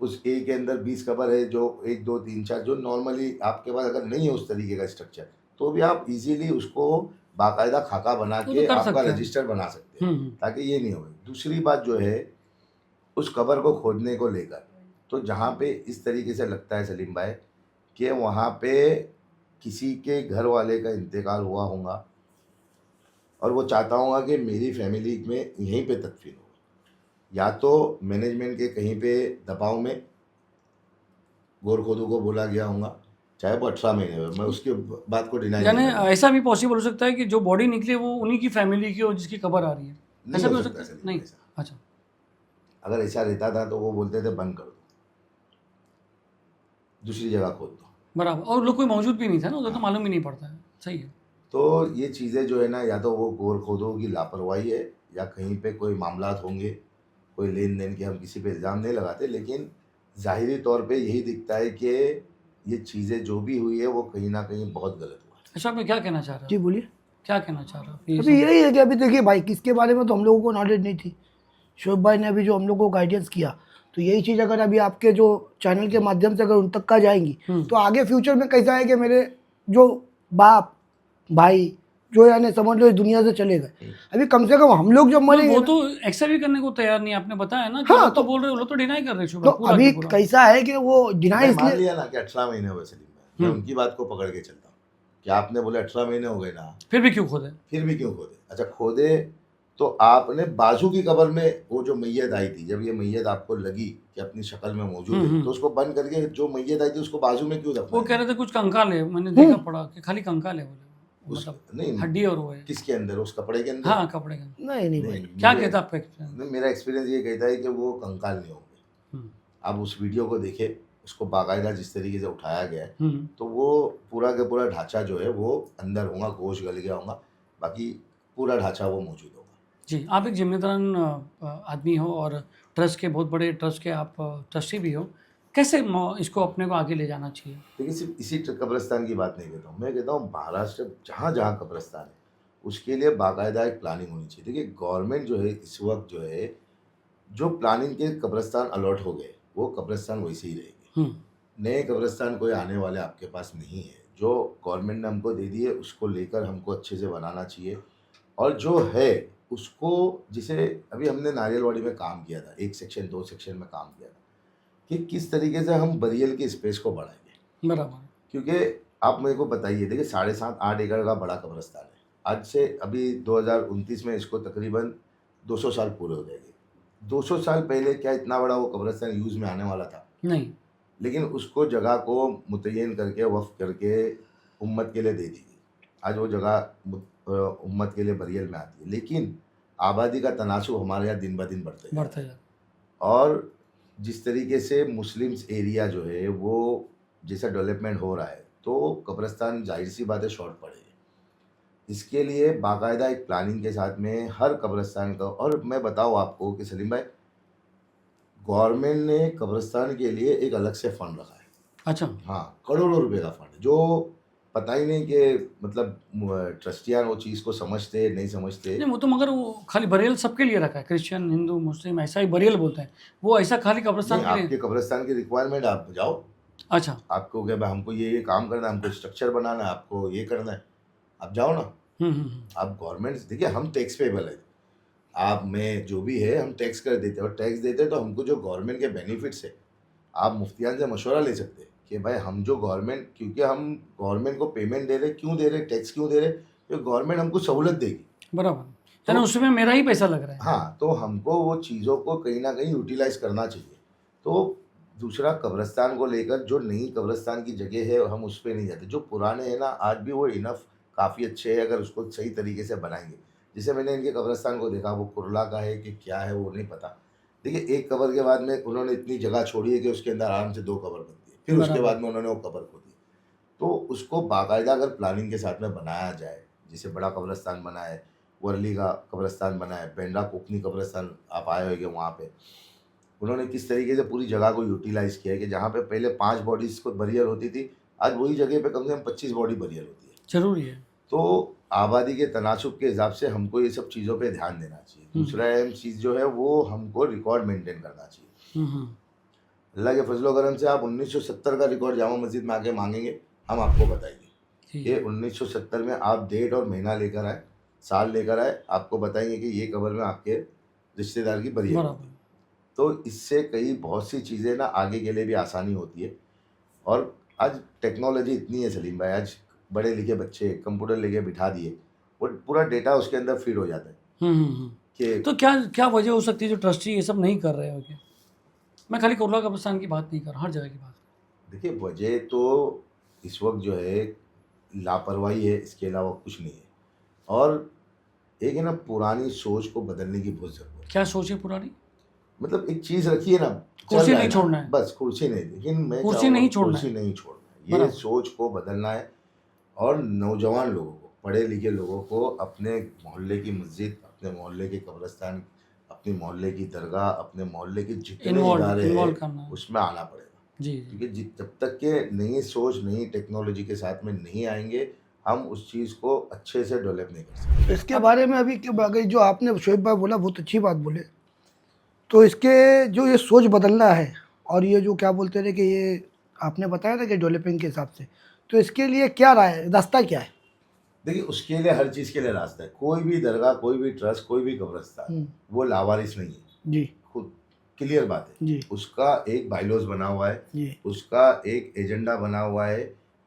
उस ए के अंदर 20 कबर है, जो 1 2 3 4 जो नॉर्मली आपके पास अगर नहीं है उस तरीके का स्ट्रक्चर, तो भी आप इजीली उसको बाकायदा खाका बना वो के तो कर आपका सकते हैं। रजिस्टर बना सकते हैं, ताकि ये नहीं हो। दूसरी बात जो है उस कबर को खोदने को लेकर, तो जहाँ पे इस तरीके से लगता है सलीम भाई कि वहाँ पे किसी के घर वाले का इंतकाल हुआ होगा और वो चाहता होगा कि मेरी फैमिली में यहीं पे तदफीन हो, या तो मैनेजमेंट के कहीं पे दबाव में गोरखोदों को बोला गया होगा, चाहे वो 18 महीने हो, मैं उसकी बात को डिनाई यानी नहीं करूँगा। ऐसा भी पॉसिबल हो सकता है कि जो बॉडी निकली है वो उन्हीं की फैमिली की हो जिसकी कबर आ रही है, नहीं ऐसा भी हो हो सकता सकता है? सलीम नहीं। भाई साहब। अच्छा। अगर ऐसा रहता था तो वो बोलते थे बंद कर दो, दूसरी जगह खोद दो। बराबर, और लोग कोई मौजूद भी नहीं था ना उधर, तो हाँ। मालूम ही नहीं पड़ता है। सही है। तो ये चीज़ें जो है ना, या तो वो गोर खोदों की लापरवाही है, या कहीं पे कोई मामलात होंगे, कोई लेन देन के, हम किसी पे इल्ज़ाम नहीं लगाते, लेकिन ज़ाहिरी तौर पे यही दिखता है कि ये चीज़ें जो भी हुई है वो कहीं ना कहीं बहुत गलत हुआ है। अच्छा, आप क्या कहना चाह रहे जी हो? बोलिए। क्या कहना चाह रहे हो आप? ये अभी सब यही है कि अभी देखिए भाई, किसके बारे में तो हम लोगों को नॉलेज नहीं थी। शोएब भाई ने अभी जो हम लोग को गाइडेंस किया, तो यही चीज़ अगर अभी आपके जो चैनल के माध्यम से अगर उन तक का जाएंगी, तो आगे फ्यूचर में कैसा है कि मेरे जो बाप भाई जो यानी समझ लो इस दुनिया से चले गए, अभी कम से कम हम लोग जब मरेंगे वो ना, तो एक्सेप्ट भी करने को तैयार नहीं, आपने बताया ना कि हाँ वो तो बोल रहे, वो लोग तो डिनाई कर रहे हैं, तो शुभ्रा पूरा अभी का पूरा। कैसा है कि वो डिनाई मैं मान इसलिए, लिया ना कि 18 महीने हुए सलीम भाई, मैं उनकी बात को पकड़ के चलता हूँ कि आपने बोले 18 महीने हो गए ना, फिर भी क्यों खोदे? फिर भी क्यों खोदे? अच्छा खोदे तो आपने बाजू की कब्र में वो जो मैयत आई थी, जब ये मैयत आपको लगी कि अपनी शक्ल में मौजूद है, तो उसको बंद करके जो मैयत आई थी उसको बाजू में क्यों वो दफनाया? कह रहे थे कुछ कंकाल है, मैंने देखा पड़ा कि खाली कंकाल है, बोले उस मतलब नहीं हड्डी और वो है। किसके अंदर? उस कपड़े के अंदर? हाँ, कपड़े का। नहीं नहीं भाई, क्या मेरे- कहता आपका एक्सपीरियंस? नहीं, मेरा एक्सपीरियंस ये कहता है कि वो कंकाल नहीं होंगे। आप उस वीडियो को देखे, उसको बाकायदा जिस तरीके से उठाया गया है, तो वो पूरा का पूरा ढांचा जो है वो अंदर होगा, गोश्त गल गया होगा, बाकी पूरा ढांचा वो मौजूद होगा। जी, आप एक जिम्मेदार आदमी हो और ट्रस्ट के, बहुत बड़े ट्रस्ट के आप ट्रस्टी भी हो, कैसे इसको अपने को आगे ले जाना चाहिए? देखिए सिर्फ इसी कब्रिस्तान की बात नहीं कहता हूँ, मैं कहता हूँ महाराष्ट्र जहाँ जहाँ कब्रिस्तान है उसके लिए बाकायदा एक प्लानिंग होनी चाहिए। देखिए गवर्नमेंट जो है इस वक्त जो है, जो प्लानिंग के कब्रिस्तान अलॉट हो गए वो कब्रिस्तान वैसे ही रहेंगे। नए कब्रिस्तान कोई आने वाले आपके पास नहीं है। जो गवर्नमेंट ने हमको दे दी है उसको लेकर हमको अच्छे से बनाना चाहिए, और जो है उसको, जिसे अभी हमने नारियलवाड़ी में काम किया था, 1 सेक्शन 2 सेक्शन में काम किया था कि किस तरीके से हम बरियल की स्पेस को बढ़ाएंगे। बराबर। क्योंकि आप मेरे को बताइए, देखिए 7.5-8 एकड़ का बड़ा कब्रिस्तान है। आज से अभी 2029 में इसको तकरीबन 200 साल पूरे हो जाएंगे। 200 साल पहले क्या इतना बड़ा वो कब्रिस्तान यूज़ में आने वाला था? नहीं। लेकिन उसको जगह को मुतय्यन करके वफ़ करके उम्मत के लिए दे दी गई। आज वो जगह उम्मत के लिए बरियल में आती है, लेकिन आबादी का तनासुब हमारे यहाँ दिन ब दिन बढ़ते जा रहा है। और जिस तरीके से मुस्लिम्स एरिया जो है वो जैसा डेवलपमेंट हो रहा है, तो कब्रिस्तान जाहिर सी बात है शॉर्ट पड़ेगी। इसके लिए बाकायदा एक प्लानिंग के साथ में हर कब्रिस्तान का, और मैं बताऊँ आपको कि सलीम भाई, गवर्नमेंट ने कब्रिस्तान के लिए एक अलग से फंड रखा है। अच्छा। हाँ, करोड़ों रुपए का फंड, जो पता ही नहीं कि मतलब ट्रस्टियान वो चीज़ को समझते नहीं समझते। नहीं, वो तो मगर वो खाली बरियल सबके लिए रखा है, क्रिश्चियन, हिंदू, मुस्लिम, ऐसा ही बरियल बोलते हैं, वो ऐसा खाली कब्रिस्तान नहीं, के लिए। आपके कब्रिस्तान की रिक्वायरमेंट आप जाओ, अच्छा। आपको क्या भाई हमको ये काम करना है, हमको स्ट्रक्चर बनाना है, आपको ये करना है, आप जाओ ना। आप गवर्नमेंट, देखिए हम टैक्स पेबल है, आप में जो भी है हम टैक्स कर देते हैं, और टैक्स देते हैं तो हमको जो गवर्नमेंट के बेनिफिट्स है, आप मुफ्तियान से मशवरा ले सकते हैं कि भाई हम जो गवर्नमेंट, क्योंकि हम गवर्नमेंट को पेमेंट दे रहे, क्यों दे रहे, टैक्स क्यों दे रहे, तो गवर्नमेंट हमको सहूलत देगी। बराबर, यानी उसमें मेरा ही पैसा लग रहा है। हाँ, तो हमको वो चीज़ों को कहीं ना कहीं यूटिलाइज करना चाहिए। तो दूसरा, कब्रिस्तान को लेकर जो नई कब्रिस्तान की जगह है हम उस पर नहीं जाते, जो पुराने हैं ना आज भी वो इनफ काफ़ी अच्छे हैं, अगर उसको सही तरीके से बनाएंगे। जैसे मैंने इनके कब्रिस्तान को देखा, वो कुरला का है कि क्या है वो नहीं पता। देखिए एक कब्र के बाद में उन्होंने इतनी जगह छोड़ी है कि उसके अंदर आराम से 2 कब्र बनती है, फिर उसके बाद में उन्होंने वो कब्र खोदी। तो उसको बाकायदा अगर प्लानिंग के साथ में बनाया जाए, जैसे बड़ा कब्रिस्तान बना है, वर्ली का कब्रिस्तान बना है, पेंड्रा कोकनी कब्रिस्तान आप आए होंगे, वहाँ पे उन्होंने किस तरीके से पूरी जगह को यूटिलाइज किया है कि जहाँ पे पहले 5 बॉडीज़ को बरियल होती थी, आज वही जगह पे कम से कम 25 बॉडी बरियल होती है। जरूरी है। तो आबादी के तनासुब के हिसाब से हमको ये सब चीज़ों पे ध्यान देना चाहिए। दूसरा अहम चीज़ जो है वो हमको रिकॉर्ड मेंटेन करना चाहिए। अल्लाह के फजलो करम से आप 1970 का रिकॉर्ड जामा मस्जिद में आके मांगेंगे, हम आपको बताएंगे कि 1970 में आप डेट और महीना लेकर आए, साल लेकर आए, आपको बताएंगे कि ये कब्र में आपके रिश्तेदार की बरियत होगी। तो इससे कई बहुत सी चीज़ें ना आगे के लिए भी आसानी होती है। और आज टेक्नोलॉजी इतनी है सलीम भाई, आज बड़े लिखे बच्चे कंप्यूटर लेके बिठा दिए, वो पूरा डेटा उसके अंदर फीड हो जाता है कि तो क्या क्या वजह हो सकती है जो ट्रस्टी ये सब नहीं कर रहे हो? क्या, मैं खाली कुरला कब्रिस्तान की बात नहीं कर रहा, हर जगह की बात। देखिए वजह तो इस वक्त जो है लापरवाही है, इसके अलावा कुछ नहीं है। और एक है ना, पुरानी सोच को बदलने की बहुत ज़रूरत है। क्या सोच है पुरानी? मतलब एक चीज़ रखी है ना, चल कुर्सी रहा नहीं ना, छोड़ना है। बस कुर्सी नहीं, लेकिन मैं कुर्सी चाहूँगा नहीं छोड़ना कुर्सी है। नहीं छोड़ना है, ये बराबर। सोच को बदलना है। और नौजवान लोगों को, पढ़े लिखे लोगों को अपने मोहल्ले की मस्जिद, अपने मोहल्ले के कब्रिस्तान, अपने मोहल्ले की दरगाह, अपने मोहल्ले के जितने इदारे इन्वॉल्व हैं करना है। उसमें आना पड़ेगा। जी क्योंकि जब तक के नई सोच, नई टेक्नोलॉजी के साथ में नहीं आएंगे, हम उस चीज़ को अच्छे से डेवलप नहीं कर सकते। तो इसके बारे में अभी अगर जो आपने शोएब भाई बोला बहुत अच्छी बात बोले, तो इसके जो ये सोच बदलना है और ये जो क्या बोलते थे कि ये आपने बताया था कि डेवलपिंग के हिसाब से, तो इसके लिए क्या राय है, रास्ता क्या है? देखिए, उसके लिए हर चीज़ के लिए रास्ता है। कोई भी दरगाह, कोई भी ट्रस्ट, कोई भी कब्रिस्तान वो लावारिस नहीं है। जी खुद क्लियर बात है। जी उसका एक बाइलॉज बना हुआ है, जी उसका एक एजेंडा बना हुआ है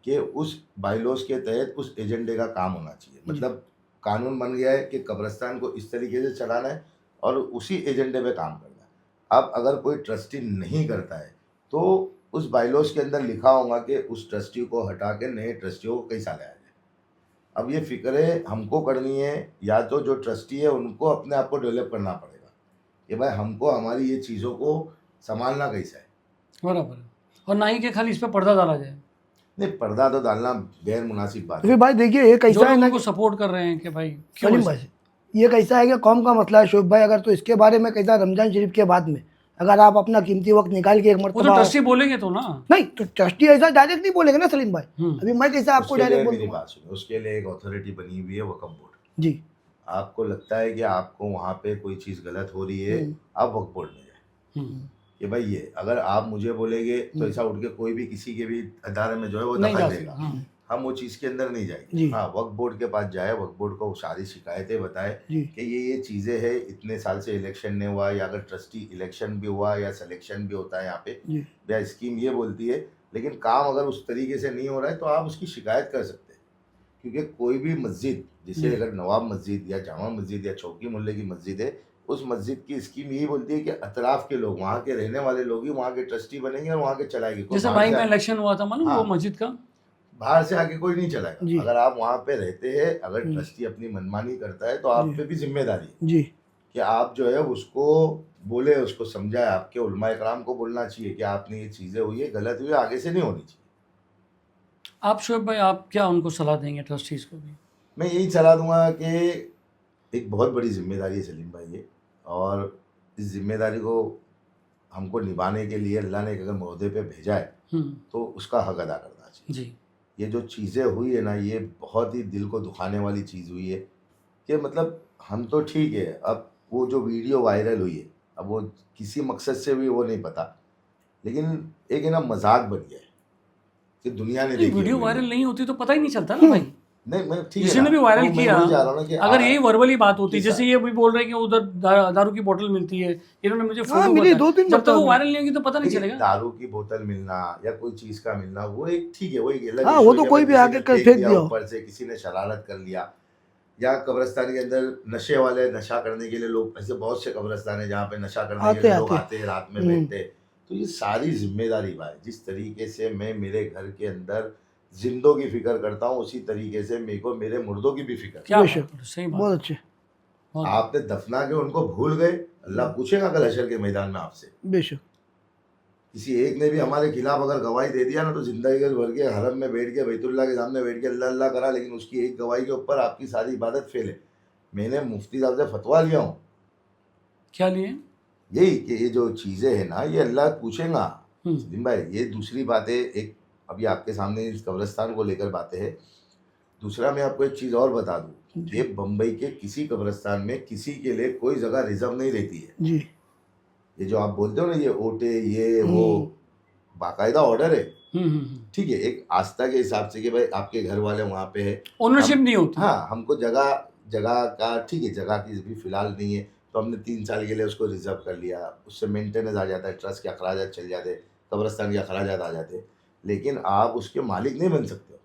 कि उस बाइलॉज के तहत उस एजेंडे का काम होना चाहिए। मतलब कानून बन गया है कि कब्रिस्तान को इस तरीके से चलाना है और उसी एजेंडे पे काम करना है। अब अगर कोई ट्रस्टी नहीं करता है तो उस बाइलॉज के अंदर लिखा होगा कि उस ट्रस्टी को हटा के नए ट्रस्टियों को कैसा लाया जाए। अब ये फिक्रें हमको करनी है, या तो जो ट्रस्टी है उनको अपने आप को डेवलप करना पड़ेगा कि भाई हमको हमारी ये चीज़ों को संभालना कैसा है। बराबर है। और ना ही कि खाली इस पर पर्दा डाला जाए। नहीं, पर्दा तो डालना गैर मुनासिब बात तो है। फिर भाई देखिए, एक जो ऐसा है लोग ना उनको सपोर्ट कर रहे हैं कि भाई क्यों सलीम ऐसे? भाई, ये कैसा है कि कौम का मसला है शोएब भाई, अगर तो इसके बारे में कैसा रमजान शरीफ के बाद में अगर आप अपना कीमती वक्त निकाल के एक वो तो मरतबा, ट्रस्टी बोलेंगे तो ना। नहीं तो ट्रस्टी ऐसा डायरेक्ट नहीं बोलेंगे ना सलीम भाई। अभी मैं कैसा आपको उसके लिए डायरेक्ट बोल मेरी दूंगा? बात सुनिए, उसके लिए एक अथॉरिटी बनी हुई है, वक्फ बोर्ड। जी आपको लगता है कि आपको वहाँ पे कोई चीज़ गलत हो रही है, आप वक्फ बोर्ड में जाए कि भाई ये अगर आप मुझे बोलेंगे तो ऐसा उठ के कोई भी किसी के भी अदारे में जो है वो नहीं दखल जा देगा। सकता। हम वो चीज़ के अंदर नहीं जाएंगे। जी। हाँ, वक्फ बोर्ड के पास जाए, वक्फ बोर्ड को सारी शिकायतें बताए जी कि ये चीज़ें हैं, इतने साल से इलेक्शन नहीं हुआ, या अगर ट्रस्टी इलेक्शन भी हुआ या सिलेक्शन भी होता है यहाँ पे, जी या स्कीम ये बोलती है, लेकिन काम अगर उस तरीके से नहीं हो रहा है तो आप उसकी शिकायत कर सकते हैं। क्योंकि कोई भी मस्जिद, जैसे अगर नवाब मस्जिद या जामा मस्जिद या चौकी मोहल्ले की मस्जिद है, उस मस्जिद की स्कीम यही बोलती है कि अतराफ के लोग, वहाँ के रहने वाले लोग ही वहाँ के ट्रस्टी बनेंगे और वहाँ के चलाएंगे। कोई जैसे बाहर भाई से में इलेक्शन हुआ था मालूम, हाँ। वो मस्जिद का बाहर से आके कोई नहीं जी। चलाएगा। अगर आप वहाँ पे रहते हैं, अगर जी। ट्रस्टी अपनी मनमानी करता है तो आप पे भी जिम्मेदारी है जी कि आप जो है उसको बोले, उसको समझाए। आपके उलमा इकराम को बोलना चाहिए कि आपने ये चीज़ें हुई है, गलत हुई है, आगे से नहीं होनी चाहिए। आप शोएब भाई, आप क्या उनको सलाह देंगे ट्रस्टीज को भी? मैं यही सलाह दूंगा कि एक बहुत बड़ी जिम्मेदारी है सलीम भाई ये, और इस जिम्मेदारी को हमको निभाने के लिए अल्लाह ने अगर मोहदे पे भेजा है तो उसका हक अदा करना चाहिए। जी ये जो चीज़ें हुई है ना, ये बहुत ही दिल को दुखाने वाली चीज़ हुई है कि मतलब हम तो ठीक है, अब वो जो वीडियो वायरल हुई है, अब वो किसी मकसद से भी वो नहीं पता, लेकिन एक है ना मजाक बन गया है कि दुनिया ने देखी वीडियो है वायरल नहीं होती तो पता ही नहीं चलता ना भाई। नहीं, मैं ठीक है जिसने ना, भी वायरल तो मैं किया, वही जा रहा हूँ ना कि अगर यही वर्बली बात होती, किसा- जैसे ये भी बोल रहे हैं कि उधर दारू की बोतल मिलती है, इन्होंने मुझे हाँ, फोटो मिली बताया। 2-3 जब तक वो मरतबा वायरल नहीं होगी तो पता नहीं देखिए, चलेगा। दारू की बोतल मिलना या कोई चीज़ का मिलना वो एक ठीक है, वो एक अलग हाँ, issue वो है तो कि कोई भाई भी किसी आके ने कर फेंक फेंक दिया दिया हो। ऊपर से, किसी ने शरारत कर लिया, या कब्रिस्तान के अंदर नशे वाले, नशा करने के लिए लोग, ऐसे बहुत से कब्रिस्तान है जहाँ पे नशा करने के लिए लोग आते हैं, रात में बैठते हैं। तो ये सारी जिम्मेदारी भाई, जिस तरीके से मैं मेरे घर के अंदर जिंदों की फिक्र करता हूँ, उसी तरीके से मेरे को मेरे मुर्दों की भी फिक्र है। क्या बेशक, बात है, सही बात। बहुत अच्छे, बहुत- आपने दफना के उनको भूल गए, अल्लाह पूछेगा कल हशर के मैदान में आपसे। बेशक। किसी एक ने भी हमारे खिलाफ अगर गवाही दे दिया ना, तो जिंदगी भर के हरम में बैठ के, बैतुल्लाह के सामने बैठ के अल्लाह अल्लाह करा, लेकिन उसकी एक गवाही के ऊपर आपकी सारी इबादत फेल है। मैंने मुफ्ती साहब से फतवा लिया हूँ क्या लिए? यही कि ये जो चीज़ें हैं ना, ये अल्लाह पूछेगा। हम्म। सलीम भाई, ये दूसरी बातें, एक अभी आपके सामने इस कब्रिस्तान को लेकर बातें हैं। दूसरा मैं आपको एक चीज़ और बता दूँ, ये बम्बई के किसी कब्रिस्तान में किसी के लिए कोई जगह रिजर्व नहीं रहती है। जी ये जो आप बोलते हो ना, ये ओटे, ये वो, बाकायदा ऑर्डर है। ठीक है, एक आस्था के हिसाब से कि भाई आपके घर वाले वहाँ पे है, ओनरशिप नहीं होती। हाँ, हमको जगह का ठीक है, जगह की भी फिलहाल नहीं है, तो हमने 3 साल के लिए उसको रिजर्व कर लिया। उससे मेंटेनेंस आ जाता है, ट्रस्ट के अखराजात चल जाते, कब्रिस्तान के अखराजात आ जाते, लेकिन आप उसके मालिक नहीं बन सकते हो,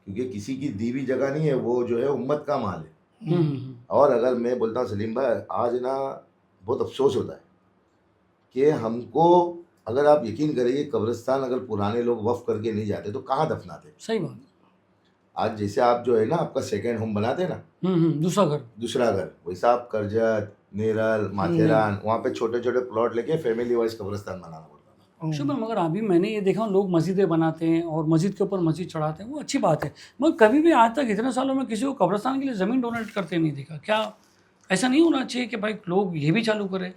क्योंकि किसी की दी हुई जगह नहीं है, वो जो है उम्मत का माल है। और अगर मैं बोलता हूँ सलीम भाई, आज ना बहुत अफसोस होता है कि हमको अगर आप यकीन करिए, कब्रिस्तान अगर पुराने लोग वफ करके नहीं जाते तो कहाँ दफनाते। सही बात। आज जैसे आप जो है ना आपका सेकेंड होम बनाते ना, दूसरा घर। दूसरा घर, वैसा आप करजत, नेरल, माथेरान, वहाँ पे छोटे छोटे प्लॉट लेके फैमिली वाइज कब्रिस्तान बनाना पड़ता था। शुभ, मगर अभी मैंने ये देखा लोग मस्जिदें बनाते हैं और मस्जिद के ऊपर मस्जिद चढ़ाते हैं, वो अच्छी बात है, मगर कभी भी आज तक इतने सालों में किसी को कब्रिस्तान के लिए ज़मीन डोनेट करते नहीं देखा। क्या ऐसा नहीं होना चाहिए कि भाई लोग ये भी चालू करें?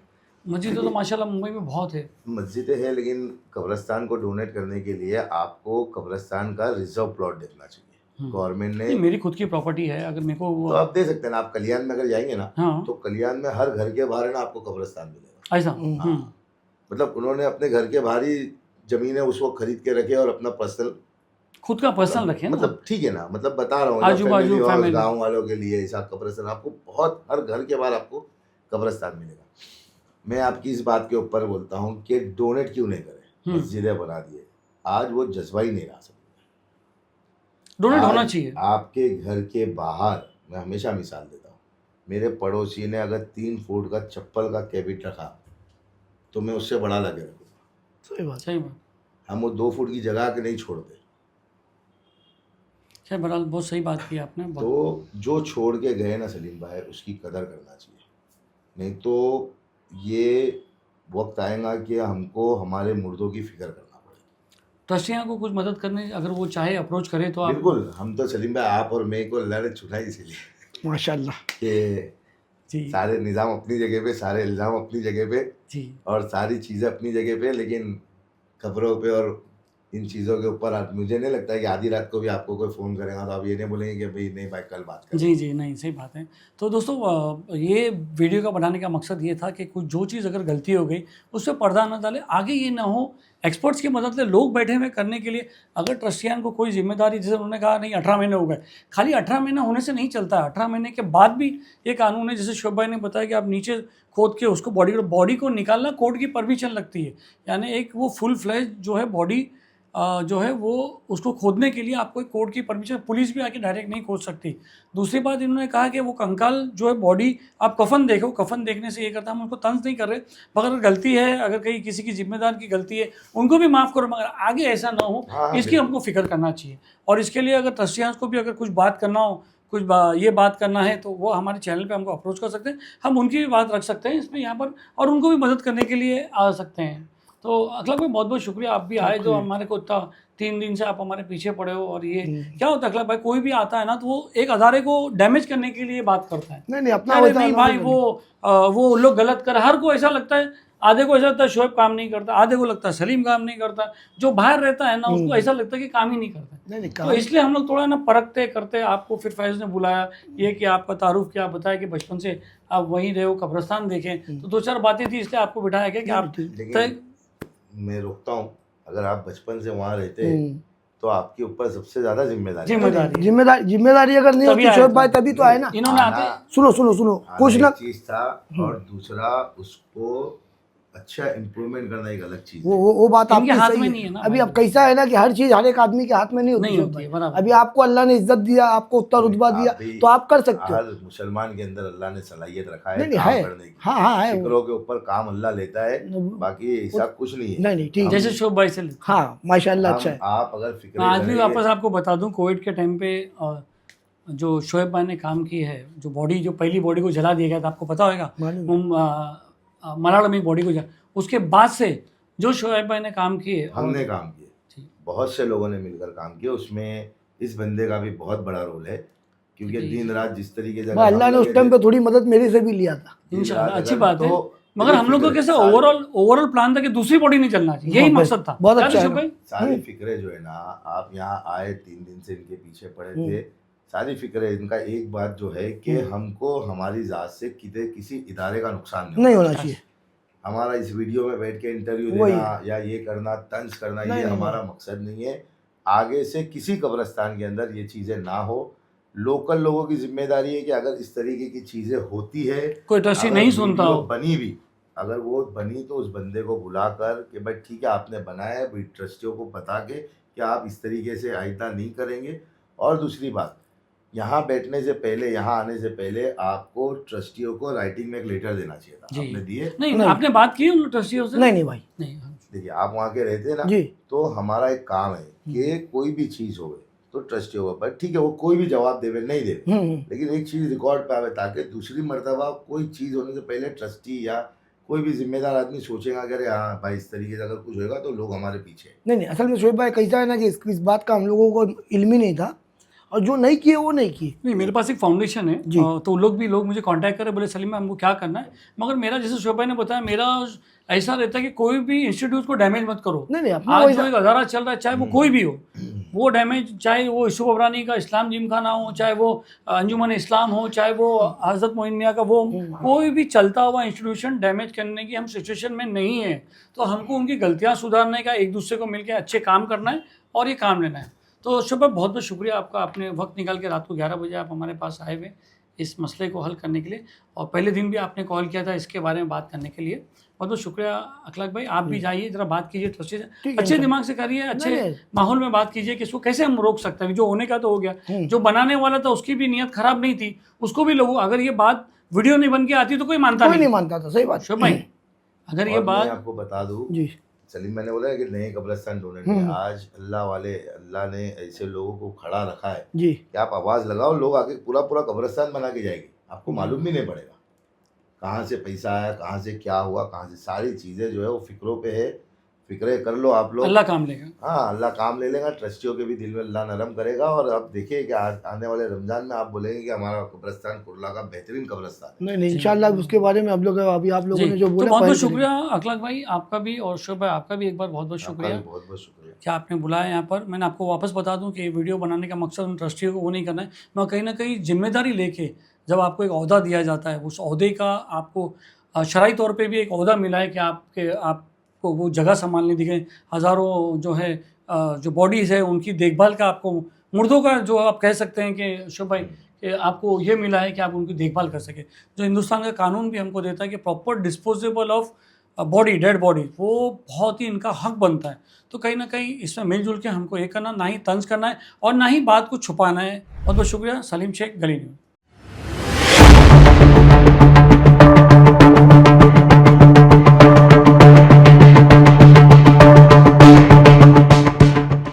मस्जिदें तो माशाल्लाह मुंबई में बहुत है। मस्जिदें हैं, लेकिन कब्रिस्तान को डोनेट करने के लिए आपको कब्रिस्तान का रिजर्व प्लॉट देखना चाहिए। गवर्नमेंट ने, नहीं, मेरी खुद की प्रॉपर्टी है, अगर मेरे को तो आप दे सकते हैं ना। आप कल्याण में अगर जाएंगे ना, हाँ। तो कल्याण में हर घर के बाहर है ना आपको कब्रिस्तान मिलेगा। ऐसा मतलब उन्होंने अपने घर के बाहर ही जमीनें उसको खरीद के रखे और अपना पर्सनल, खुद का पर्सनल रखे ना। मतलब ठीक है ना, मतलब बता रहा हूँ, आजू बाजू फैमिली, गाँव वालों के लिए ऐसा कब्रिस्तान आपको बहुत, हर घर के बाहर आपको कब्रिस्तान मिलेगा। मैं आपकी इस बात के ऊपर बोलता हूँ कि डोनेट क्यों नहीं करें, मस्जिदें बना दिए, आज वो जज्बा ही नहीं रहा सकता। डोनेट होना चाहिए। आपके घर के बाहर, मैं हमेशा मिसाल देता हूँ, मेरे पड़ोसी ने अगर 3 फुट का चप्पल का कैबिट रखा तो मैं उससे बड़ा लगे रखूँगा। सही बात। सही बात। हम वो 2 फुट की जगह के नहीं छोड़ते। खैर बहरहाल बहुत सही बात की आपने। तो जो छोड़ के गए ना सलीम भाई, उसकी कदर करना चाहिए, नहीं तो ये वक्त आएगा कि हमको हमारे मुर्दों की फिक्र करना पड़ेगा। ट्रस्टियाँ को कुछ मदद करने, अगर वो चाहे अप्रोच करे तो आप। बिल्कुल, हम तो सलीम भाई, आप और मैं को अल्लाह ने चुना इसीलिए माशाल्लाह कि जी सारे निज़ाम अपनी जगह पे, सारे इल्ज़ाम अपनी जगह पे, जी। और सारी चीज़ें अपनी जगह पे, लेकिन खबरों पे और इन चीज़ों के ऊपर मुझे नहीं लगता है कि आधी रात को भी आपको कोई फ़ोन करेगा तो आप ये नहीं बोलेंगे कि भाई नहीं भाई कल बात करें। जी जी, नहीं सही बात है। तो दोस्तों ये वीडियो का बनाने का मकसद ये था कि कुछ जो चीज़ अगर गलती हो गई उस पर पर्दा न डालें, आगे ये ना हो एक्सपर्ट्स की मदद से लोग बैठे हुए करने के लिए। अगर ट्रस्टियान को कोई जिम्मेदारी, जैसे उन्होंने कहा नहीं 18 महीने हो गए, खाली 18 महीने होने से नहीं चलता है, 18 महीने के बाद भी ये कानून है। जैसे शोभ भाई ने बताया कि आप नीचे खोद के उसको बॉडी को निकालना कोर्ट की परमिशन लगती है, यानी एक वो फुल फ्लैश जो है बॉडी जो है वो उसको खोदने के लिए आपको एक कोर्ट की परमिशन, पुलिस भी आके डायरेक्ट नहीं खोद सकती। दूसरी बात इन्होंने कहा कि वो कंकाल जो है बॉडी आप कफन देखो, कफन देखने से ये करता, हम उनको तंज नहीं कर रहे, मगर गलती है, अगर कहीं किसी की जिम्मेदार की गलती है उनको भी माफ़ करो, मगर आगे ऐसा ना हो इसकी हमको फिक्र करना चाहिए। और इसके लिए अगर ट्रस्टियान्स को भी अगर कुछ बात करना हो, कुछ ये बात करना है, तो वो हमारे चैनल पे हमको अप्रोच कर सकते हैं, हम उनकी भी बात रख सकते हैं इसमें यहाँ पर, और उनको भी मदद करने के लिए आ सकते हैं। तो अखलाक भाई बहुत बहुत शुक्रिया, आप भी आए, जो हमारे को इतना 3 दिन से आप हमारे पीछे पड़े हो। और ये क्या होता है अखलाक भाई, कोई भी आता है ना तो वो एक हज़ारे को डैमेज करने के लिए बात करता है। नहीं अपना अरे नहीं भाई वो लोग गलत कर, हर को ऐसा लगता है, आधे को ऐसा लगता है शोएब काम नहीं करता, आधे को लगता है सलीम काम नहीं करता, जो बाहर रहता है ना उसको ऐसा लगता है कि काम ही नहीं करता। तो इसलिए हम लोग थोड़ा ना परखते करते, आपको फिर फैज़ ने बुलाया ये कि आपका तारुफ क्या, बताया कि बचपन से आप वहीं रहे हो, कब्रिस्तान देखें, तो 2-4 बातें थी, इसलिए आपको बिठाया गया कि आप। मैं रोकता हूँ, अगर आप बचपन से वहाँ रहते तो आपके ऊपर सबसे ज्यादा जिम्मेदारी अगर नहीं होती शोएब भाई तभी तो आए ना। इन्होंने आते सुनो कुछ ना चीज था, और दूसरा उसको अच्छा इम्प्रूवमेंट करना एक अलग चीज। वो बात आपके हाथ सही में है। नहीं है ना। अभी अब कैसा है ना कि हर चीज हर एक आदमी के हाथ में नहीं होती है, बराबर। अभी आपको अल्लाह ने इज्जत दिया, आपको उतना रुतबा दिया, तो आप कर सकते हो। हर मुसलमान के अंदर अल्लाह ने सलाहियत रखा है नहीं काम है, करने की। हाँ है, फिक्रों के ऊपर काम अल्लाह लेता है, बाकी ऐसा कुछ नहीं है। नहीं ठीक, जैसे शोभ भाई से हाँ माशाल्लाह अच्छा है। आप अगर फिक्र, आज भी वापस आपको बता दूं, कोविड के टाइम पे जो शोएब भाई ने काम की है, जो बॉडी, जो पहली बॉडी को जला दिया गया था, आपको पता होगा, मलाला में बॉडी को उसके बाद से जो शोएब भाई ने काम किए, हमने काम किए, बहुत से लोगों ने मिलकर काम किया, उसमें इस बंदे का भी बहुत बड़ा रोल है, क्योंकि दिन रात जिस तरीके से अल्लाह ने उस टाइम पे थोड़ी मदद मेरे से भी लिया था। इंशाल्लाह अच्छी बात है, मगर हम लोग का कैसे ओवरऑल प्लान था कि दूसरी बॉडी नहीं चलना चाहिए, यही मकसद था। बहुत अच्छा है। सारी फिक्रे जो है ना, आप यहाँ आए 3 दिन से इनके पीछे पड़े थे, सारी फिक्र इनका एक बात जो है कि हमको हमारी जात से किसी इदारे का नुकसान नहीं होना चाहिए। हमारा इस वीडियो में बैठ के इंटरव्यू देना या ये करना, तंज करना, ये हमारा मकसद नहीं है। आगे से किसी कब्रिस्तान के अंदर ये चीज़ें ना हो। लोकल लोगों की जिम्मेदारी है कि अगर इस तरीके की चीज़ें होती है, कोई ट्रस्टी नहीं सुनता हो, बनी भी, अगर वो बनी तो उस बंदे को बुलाकर कि भाई ठीक है आपने बनाया है, भाई ट्रस्टियों को बता के कि आप इस तरीके से आइंदा नहीं करेंगे। और दूसरी बात, यहाँ बैठने से पहले, यहाँ आने से पहले आपको ट्रस्टियों को राइटिंग में एक लेटर देना चाहिए था। आपने दिए? नहीं, आपने बात की उन ट्रस्टियों से? नहीं भाई, नहीं। देखिए आप वहाँ के रहते हैं ना, जी। तो हमारा एक काम है कि कोई भी चीज़ हो तो ट्रस्टी होगा, पर ठीक है वो कोई भी जवाब देवे नहीं देवे, लेकिन एक चीज़ रिकॉर्ड पे आवे ताकि दूसरी मर्तबा कोई चीज़ होने से पहले ट्रस्टी या कोई भी जिम्मेदार आदमी सोचेगा कि अरे हाँ भाई इस तरीके से अगर कुछ होएगा तो लोग हमारे पीछे हैं। नहीं असल में शोएब भाई कैसा है ना कि इस बात का हम लोगों को इल्म ही नहीं था, और जो नहीं किए वो नहीं किए। नहीं, मेरे पास एक फाउंडेशन है, जी। तो लोग मुझे कांटेक्ट करे, बोले सलीम हमको क्या करना है, मगर मेरा जैसे शोएब भाई ने बताया, मेरा ऐसा रहता है कि कोई भी इंस्टीट्यूट को डैमेज मत करो। नहीं अपना आज वही जो एक अदारा चल रहा है, चाहे वो कोई भी हो, वो डैमेज, चाहे वो यूसुफ अबरानी का इस्लाम जिमखाना हो, चाहे वो अंजुमन इस्लाम हो, चाहे वो हज़रत मोइन मियाँ का वो, कोई भी चलता हुआ इंस्टीट्यूशन डैमेज करने की हम सिचुएशन में नहीं है। तो हमको उनकी गलतियाँ सुधारने का, एक दूसरे को मिलकर अच्छे काम करना है और ये काम लेना है। तो शोएब भाई बहुत बहुत शुक्रिया आपका, आपने वक्त निकाल के रात को 11 बजे आप हमारे पास आए हुए इस मसले को हल करने के लिए, और पहले दिन भी आपने कॉल किया था इसके बारे में बात करने के लिए। बहुत बहुत शुक्रिया अखलाक भाई, आप भी जाइए जरा बात कीजिए ट्रस्टी से, ठीक है, अच्छे दिमाग से करिए, अच्छे नहीं। माहौल में बात कीजिए कि इसको कैसे हम रोक सकते हैं। जो होने का तो हो गया, जो बनाने वाला था उसकी भी नीयत खराब नहीं थी, उसको भी लोगों, अगर ये बात वीडियो नहीं बन के आती तो कोई मानता कोई नहीं नहीं। मानता था, सही बात। शोएब भाई अगर ये और मैं बात, आपको बता दूं, जी सलीम मैंने बोला है कि नए कब्रिस्तान डोनेट किया, आज अल्लाह ने ऐसे लोगों को खड़ा रखा है जी कि आप आवाज़ लगाओ, लोग आके पूरा पूरा कब्रिस्तान बना के जाएंगे, आपको मालूम भी नहीं पड़ेगा कहाँ से पैसा आया, कहाँ से क्या हुआ, कहाँ से सारी चीज़ें जो है वो फिक्रों पे है, फिक्रे कर लो आप लोग, अल्लाह काम लेगा। हाँ अल्लाह काम ले लेगा, ट्रस्टियों के भी दिल में अल्लाह नरम करेगा। और आप देखिए कि आने वाले रमज़ान में आप बोलेंगे कि हमारा कब्रिस्तान कुर्ला का बेहतरीन कब्रिस्तान है। नहीं इंशाल्लाह उसके बारे में अब लोग अभी आप लोगों जी, ने जो तो बोला बहुत बहुत पहल शुक्रिया अखलाक भाई आपका भी, और शोएब भाई आपका भी एक बार बहुत बहुत आपका शुक्रिया भी बहुत बहुत शुक्रिया। कि आपने बुलाया यहाँ पर। मैंने आपको वापस बता दूं कि वीडियो बनाने का मकसद उन ट्रस्टियों को वो नहीं करना है, मैं कहीं ना कहीं जिम्मेदारी लेके, जब आपको एक ओहदा दिया जाता है, उस ओहदे का आपको शरई तौर पे भी एक ओहदा मिला है कि आपको वो जगह संभालने दी गई, हज़ारों जो है जो बॉडीज़ है उनकी देखभाल का, आपको मुर्दों का जो आप कह सकते हैं कि शोएब भाई कि आपको ये मिला है कि आप उनकी देखभाल कर सकें, जो हिंदुस्तान का कानून भी हमको देता है कि proper disposable of body, dead body, वो बहुत ही इनका हक बनता है। तो कहीं ना कहीं इसमें मिलजुल के हमको ये करना, ना ही तंज करना है और ना ही बात को छुपाना है। बहुत बहुत शुक्रिया। सलीम शेख, गली न्यूज़।